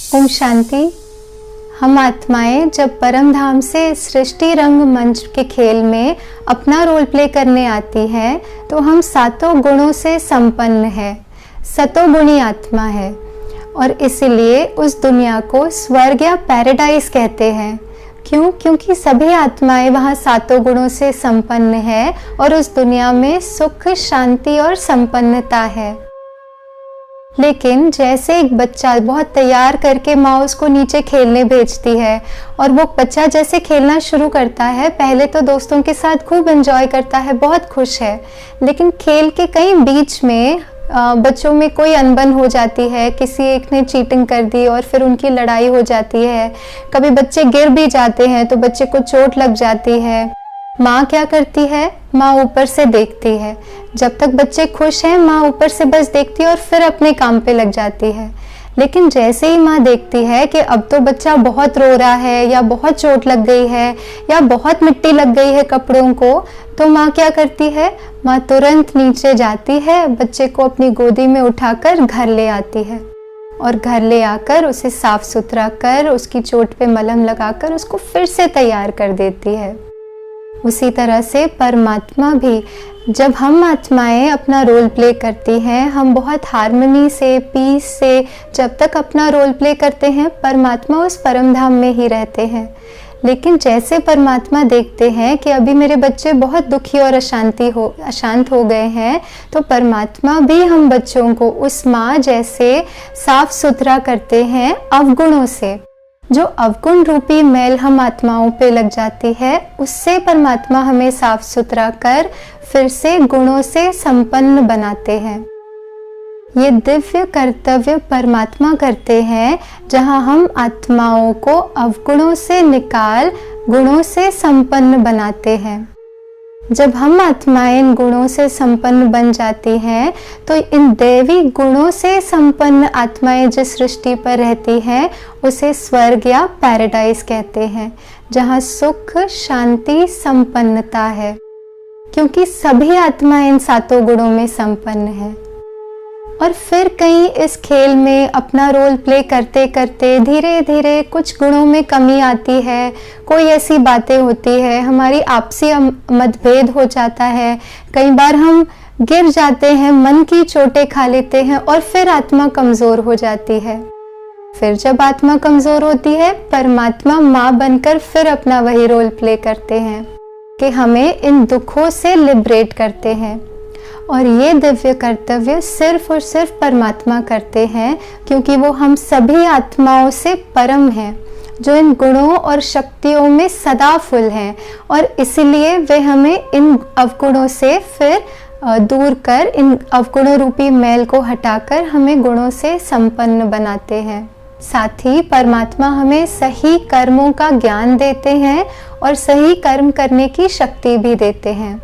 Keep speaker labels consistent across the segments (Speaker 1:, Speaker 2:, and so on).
Speaker 1: ओम शांति। हम आत्माएं जब परम धाम से सृष्टि रंग मंच के खेल में अपना रोल प्ले करने आती हैं तो हम सातों गुणों से संपन्न है, सतोगुणी आत्मा है और इसलिए उस दुनिया को स्वर्ग या पैराडाइज कहते हैं। क्यों? क्योंकि सभी आत्माएं वहाँ सातों गुणों से संपन्न है और उस दुनिया में सुख, शांति और संपन्नता है। लेकिन जैसे एक बच्चा बहुत तैयार करके माँ उसको नीचे खेलने भेजती है और वो बच्चा जैसे खेलना शुरू करता है, पहले तो दोस्तों के साथ खूब एंजॉय करता है, बहुत खुश है, लेकिन खेल के कहीं बीच में बच्चों में कोई अनबन हो जाती है, किसी एक ने चीटिंग कर दी और फिर उनकी लड़ाई हो जाती है। कभी बच्चे गिर भी जाते हैं तो बच्चे को चोट लग जाती है। माँ क्या करती है? माँ ऊपर से देखती है। जब तक बच्चे खुश हैं माँ ऊपर से बस देखती है और फिर अपने काम पे लग जाती है। लेकिन जैसे ही माँ देखती है कि अब तो बच्चा बहुत रो रहा है या बहुत चोट लग गई है या बहुत मिट्टी लग गई है कपड़ों को, तो माँ क्या करती है? माँ तुरंत नीचे जाती है, बच्चे को अपनी गोदी में उठाकर घर ले आती है और घर ले आकर उसे साफ सुथरा कर उसकी चोट पे मलहम लगाकर उसको फिर से तैयार कर देती है। उसी तरह से परमात्मा भी, जब हम आत्माएं अपना रोल प्ले करती हैं, हम बहुत हार्मनी से, पीस से जब तक अपना रोल प्ले करते हैं, परमात्मा उस परम धाम में ही रहते हैं। लेकिन जैसे परमात्मा देखते हैं कि अभी मेरे बच्चे बहुत दुखी और अशांत हो गए हैं, तो परमात्मा भी हम बच्चों को उस माँ जैसे साफ सुथरा करते हैं अवगुणों से। जो अवगुण रूपी मैल हम आत्माओं पे लग जाती है, उससे परमात्मा हमें साफ सुथरा कर फिर से गुणों से संपन्न बनाते हैं। ये दिव्य कर्तव्य परमात्मा करते हैं, जहाँ हम आत्माओं को अवगुणों से निकाल गुणों से संपन्न बनाते हैं। जब हम आत्माएं इन गुणों से संपन्न बन जाती हैं, तो इन दैवी गुणों से संपन्न आत्माएं जिस सृष्टि पर रहती हैं, उसे स्वर्ग या पैराडाइज कहते हैं, जहाँ सुख, शांति, संपन्नता है। क्योंकि सभी आत्माएं इन सातों गुणों में संपन्न है। और फिर कहीं इस खेल में अपना रोल प्ले करते करते धीरे धीरे कुछ गुणों में कमी आती है, कोई ऐसी बातें होती है, हमारी आपसी मतभेद हो जाता है, कई बार हम गिर जाते हैं, मन की चोटें खा लेते हैं और फिर आत्मा कमज़ोर हो जाती है। फिर जब आत्मा कमज़ोर होती है, परमात्मा माँ बनकर फिर अपना वही रोल प्ले करते हैं कि हमें इन दुखों से लिबरेट करते हैं। और ये दिव्य कर्तव्य सिर्फ और सिर्फ परमात्मा करते हैं, क्योंकि वो हम सभी आत्माओं से परम हैं, जो इन गुणों और शक्तियों में सदा फुल हैं, और इसलिए वे हमें इन अवगुणों से फिर दूर कर, इन अवगुणों रूपी मैल को हटाकर हमें गुणों से संपन्न बनाते हैं। साथ ही परमात्मा हमें सही कर्मों का ज्ञान देते हैं और सही कर्म करने की शक्ति भी देते हैं।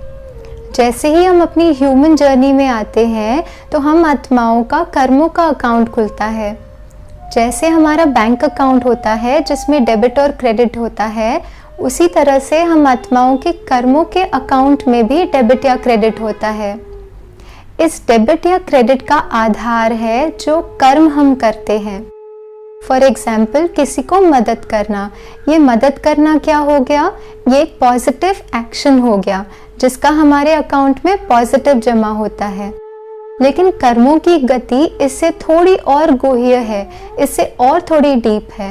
Speaker 1: जैसे ही हम अपनी ह्यूमन जर्नी में आते हैं, तो हम आत्माओं का कर्मों का अकाउंट खुलता है। जैसे हमारा बैंक अकाउंट होता है जिसमें डेबिट और क्रेडिट होता है, उसी तरह से हम आत्माओं के कर्मों के अकाउंट में भी डेबिट या क्रेडिट होता है। इस डेबिट या क्रेडिट का आधार है जो कर्म हम करते हैं। फॉर एग्जाम्पल, किसी को मदद करना, ये मदद करना क्या हो गया? ये एक पॉजिटिव एक्शन हो गया जिसका हमारे अकाउंट में पॉजिटिव जमा होता है। लेकिन कर्मों की गति इससे थोड़ी और गूढ़ है, इससे और थोड़ी डीप है।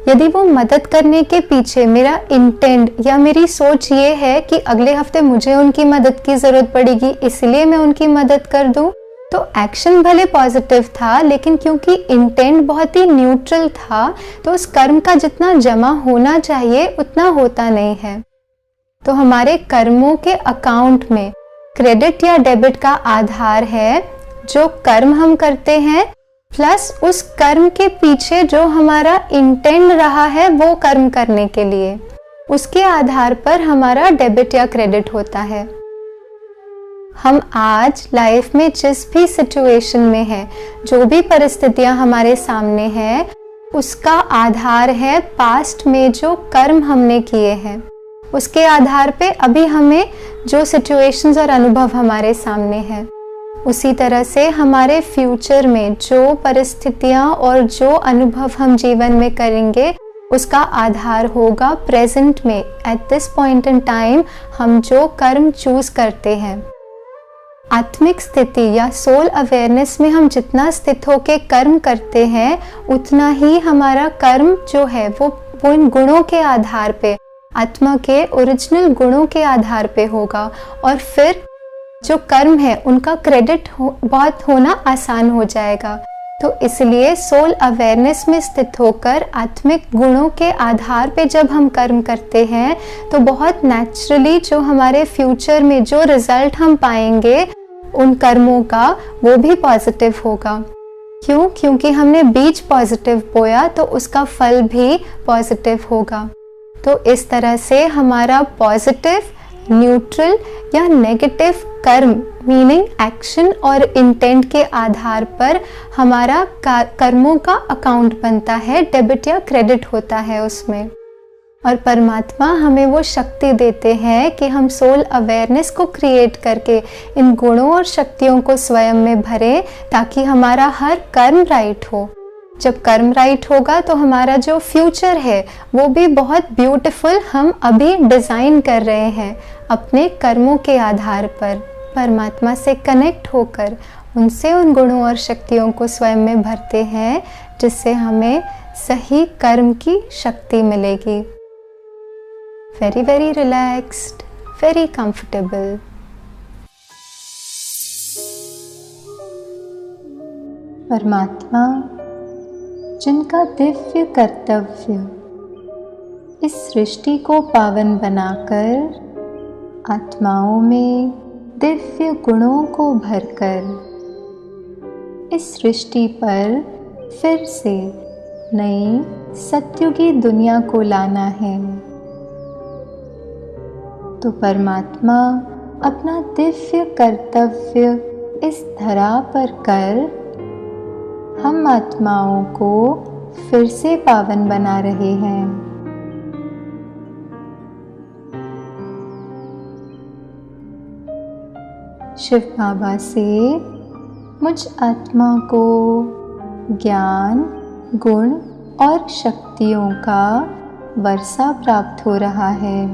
Speaker 1: यदि वो मदद करने के पीछे मेरा इंटेंट या मेरी सोच ये है कि अगले हफ्ते मुझे उनकी मदद की ज़रूरत पड़ेगी, इसलिए मैं उनकी मदद कर दूं, तो एक्शन भले पॉजिटिव था, लेकिन क्योंकि इंटेंट बहुत ही न्यूट्रल था, तो उस कर्म का जितना जमा होना चाहिए उतना होता नहीं है। तो हमारे कर्मों के अकाउंट में क्रेडिट या डेबिट का आधार है जो कर्म हम करते हैं, प्लस उस कर्म के पीछे जो हमारा इंटेंट रहा है वो कर्म करने के लिए, उसके आधार पर हमारा डेबिट या क्रेडिट होता है। हम आज लाइफ में जिस भी सिचुएशन में हैं, जो भी परिस्थितियां हमारे सामने हैं, उसका आधार है पास्ट में जो कर्म हमने किए हैं। उसके आधार पे अभी हमें जो सिचुएशंस और अनुभव हमारे सामने हैं, उसी तरह से हमारे फ्यूचर में जो परिस्थितियां और जो अनुभव हम जीवन में करेंगे उसका आधार होगा प्रेजेंट में, at this point in time हम जो कर्म चूज करते हैं। आत्मिक स्थिति या सोल अवेयरनेस में हम जितना स्थित होकर कर्म करते हैं उतना ही हमारा कर्म जो है वो इन गुणों के आधार पे, आत्मा के ओरिजिनल गुणों के आधार पे होगा, और फिर जो कर्म है उनका क्रेडिट बहुत होना आसान हो जाएगा। तो इसलिए सोल अवेयरनेस में स्थित होकर आत्मिक गुणों के आधार पे जब हम कर्म करते हैं तो बहुत नेचुरली जो हमारे फ्यूचर में जो रिजल्ट हम पाएंगे उन कर्मों का वो भी पॉजिटिव होगा। क्यों? क्योंकि हमने बीज पॉजिटिव बोया तो उसका फल भी पॉजिटिव होगा। तो इस तरह से हमारा पॉजिटिव, न्यूट्रल या नेगेटिव कर्म मीनिंग एक्शन और इंटेंट के आधार पर हमारा कर्मों का अकाउंट बनता है, डेबिट या क्रेडिट होता है उसमें। और परमात्मा हमें वो शक्ति देते हैं कि हम सोल अवेयरनेस को क्रिएट करके इन गुणों और शक्तियों को स्वयं में भरें ताकि हमारा हर कर्म राइट हो। जब कर्म राइट होगा तो हमारा जो फ्यूचर है वो भी बहुत ब्यूटीफुल हम अभी डिज़ाइन कर रहे हैं अपने कर्मों के आधार पर, परमात्मा से कनेक्ट होकर उनसे उन गुणों और शक्तियों को स्वयं में भरते हैं जिससे हमें सही कर्म की शक्ति मिलेगी। Very very relaxed, very comfortable. परमात्मा जिनका दिव्य कर्तव्य इस सृष्टि को पावन बनाकर आत्माओं में दिव्य गुणों को भरकर इस सृष्टि पर फिर से नई सत्युगी दुनिया को लाना है, तो परमात्मा अपना दिव्य कर्तव्य इस धरा पर कर हम आत्माओं को फिर से पावन बना रहे हैं। शिव बाबा से मुझ आत्मा को ज्ञान, गुण और शक्तियों का वर्षा प्राप्त हो रहा है।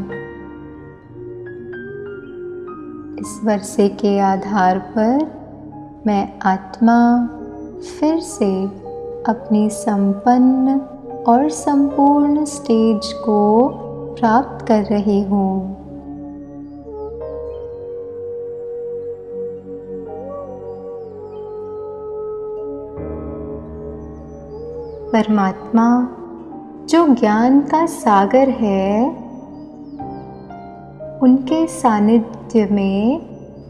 Speaker 1: इस वर्षे के आधार पर मैं आत्मा फिर से अपनी संपन्न और संपूर्ण स्टेज को प्राप्त कर रही हूँ। परमात्मा जो ज्ञान का सागर है, उनके सानिध्य में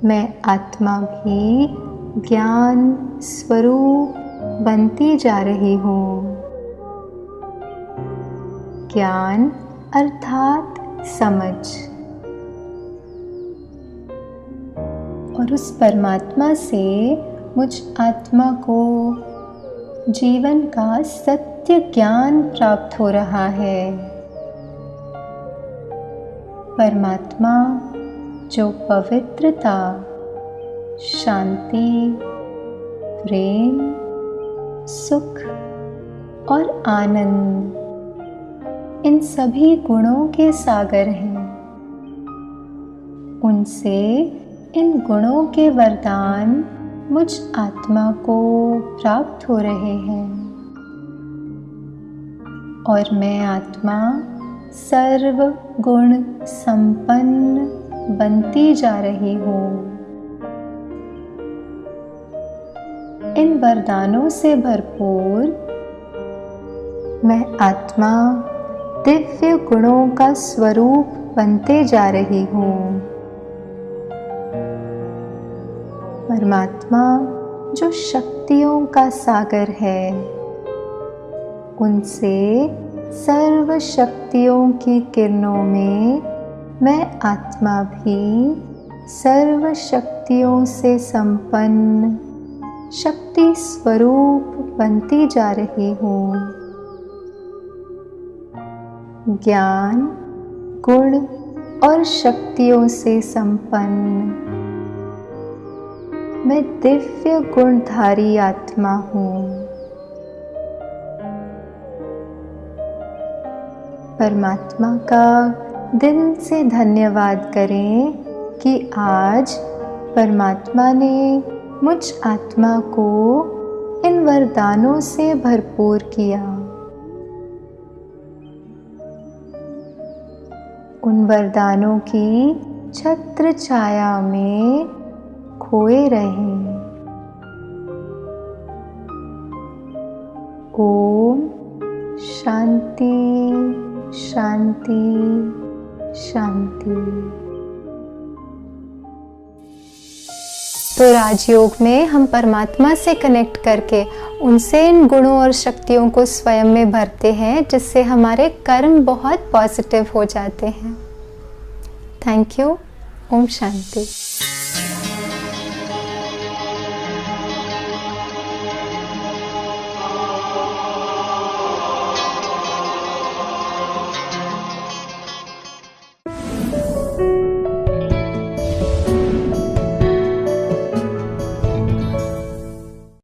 Speaker 1: मैं आत्मा भी ज्ञान स्वरूप बनती जा रही हूँ। ज्ञान अर्थात समझ, और उस परमात्मा से मुझ आत्मा को जीवन का सत्य ज्ञान प्राप्त हो रहा है। परमात्मा जो पवित्रता, शांति, प्रेम, सुख और आनंद इन सभी गुणों के सागर हैं, उनसे इन गुणों के वरदान मुझ आत्मा को प्राप्त हो रहे हैं और मैं आत्मा सर्व गुण संपन्न बनती जा रही हूँ। इन वरदानों से भरपूर मैं आत्मा दिव्य गुणों का स्वरूप बनते जा रही हूँ। परमात्मा जो शक्तियों का सागर है, उनसे सर्व शक्तियों की किरणों में मैं आत्मा भी सर्व शक्तियों से संपन्न शक्ति स्वरूप बनती जा रही हूँ। ज्ञान, गुण और शक्तियों से संपन्न मैं दिव्य गुणधारी आत्मा हूँ। परमात्मा का दिल से धन्यवाद करें कि आज परमात्मा ने मुझ आत्मा को इन वरदानों से भरपूर किया। उन वरदानों की छत्र छाया में खोए रहें। ओम शांति शांति शांति। तो राजयोग में हम परमात्मा से कनेक्ट करके उनसे इन गुणों और शक्तियों को स्वयं में भरते हैं, जिससे हमारे कर्म बहुत पॉजिटिव हो जाते हैं। Thank you. ओम शांति।